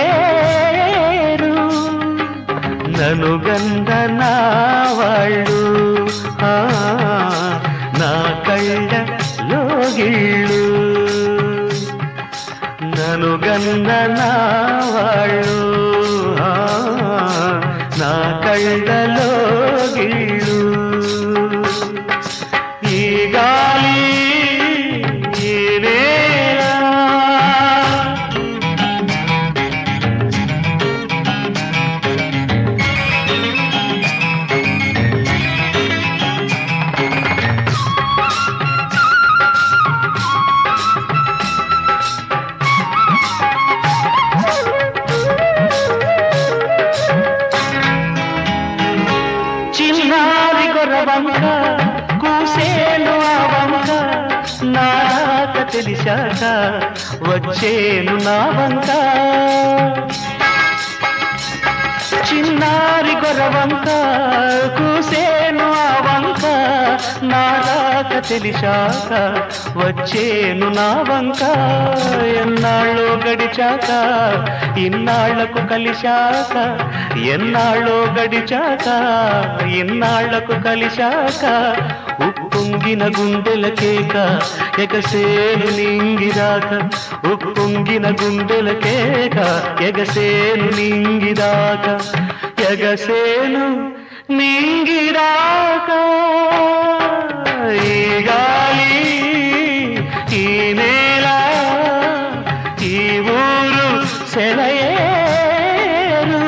సెలయేరు ననుగంద నా వాళ్ళు నా కళ్ళ లోగిళ్ళు ననుగంద నా వాళ్ళు నా కళ్ళ లోగిళ్ళు ఈ గాలి ఈ నేల చిన్నారి గొర్రవంక కూసేను ఆ వంక నాక తెలిసాక వచ్చేను నా వంక చిన్నారి గొర్రవంక కూసేను ఆ వంక నాక తెలిసాక వచ్చేను నా వంక ఎన్నాళ్ళో గడిచాక ఇన్నాళ్లకు కలిశాక ఎన్నాళ్ళో గడిచాక ఇన్నాళ్లకు కలిశాక ఉప్పొంగిన గుండెలకేక ఎగసేను నింగిరాక ఉప్పొంగిన గుండెలకేక ఎగసేను నింగిరాక ఎగసేను నింగిరాక ఈ గాలి ఈ నేల ఈ ఊరు సెలయేరు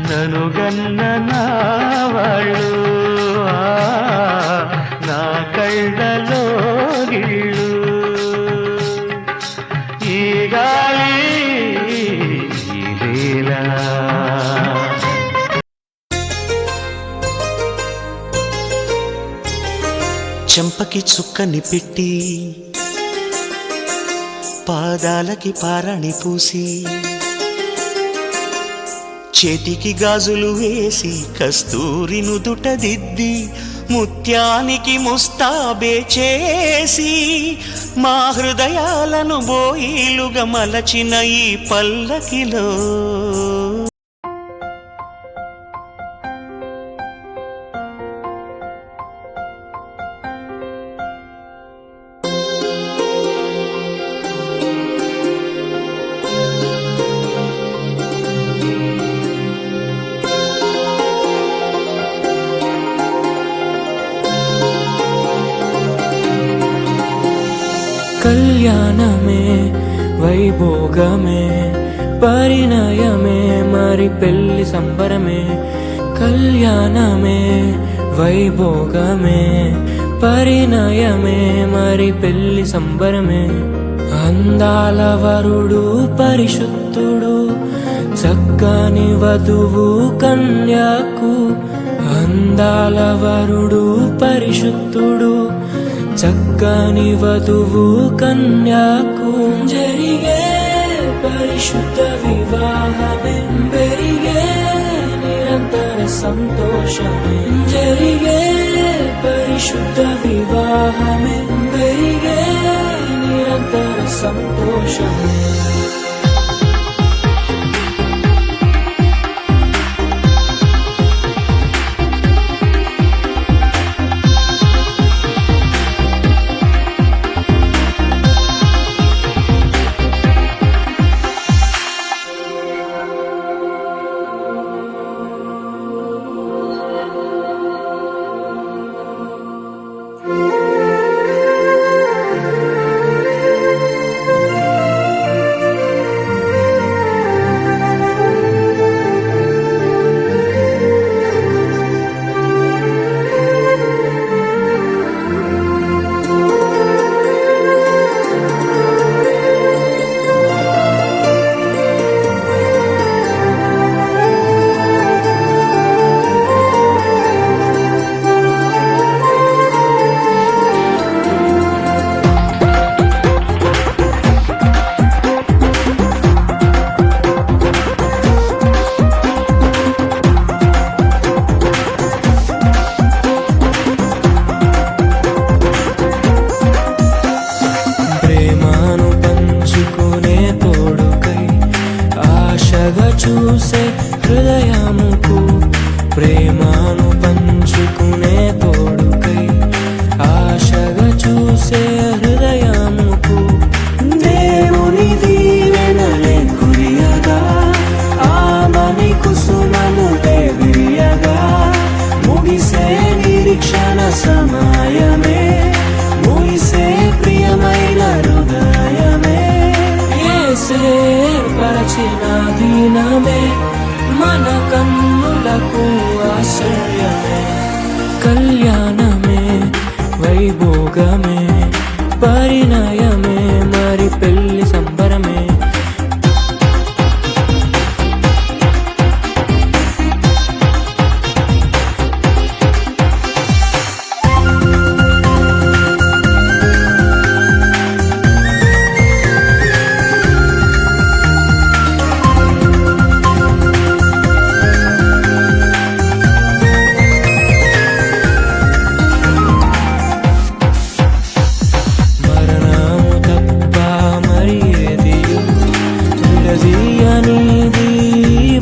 ననుగన్న నా వాళ్ళు నా కళ్ళలో గిళ్ళు ఈ గాలి ఈ నేల చెంపకి చుక్కని పెట్టి పాదాలకి పారాణి పూసి చేతికి గాజులు వేసి కస్తూరి నుదుట దిద్ది ముత్యానికి ముస్తాబే చేసి మా హృదయాలను బోయిలుగా మలచిన ఈ పల్లకిలో కళ్యాణమే వైభోగమే పరిణయమే మరి పెళ్లి సంబరమే కళ్యాణమే వైభోగమే పరిణయమే మరి పెళ్లి సంబరమే అందాల వరుడు పరిశుద్ధుడు చక్కని వధువు కన్యాకు అందాల వరుడు పరిశుద్ధుడు చక్కని వధువు కన్యాకు జరిగే పరిశుద్ధ వివాహమే పెరిగే నిరంతర సంతోషమే జరిగే పరిశుద్ధ వివాహమే పెరిగే నిరంతర సంతోషమే చూసే హృదయముకు ప్రేమను పంచుకునే తోడుకై ఆశగా చూసే హృదయముకు దేవుని దీవెనలే కురియగా ఆమని కుసుమములే విరియగా ముగిసే నిరీక్షణ సమయమే ముగిసే ప్రియమైన హృదయమే యేసే పరచిన దీనమే మన కన్నులకు ఆశ్రయమే కళ్యాణమే వైభోగమే పరిణయమే మరి పెళ్లి సంబరమే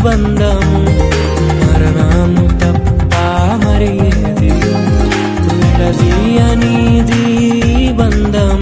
బంధ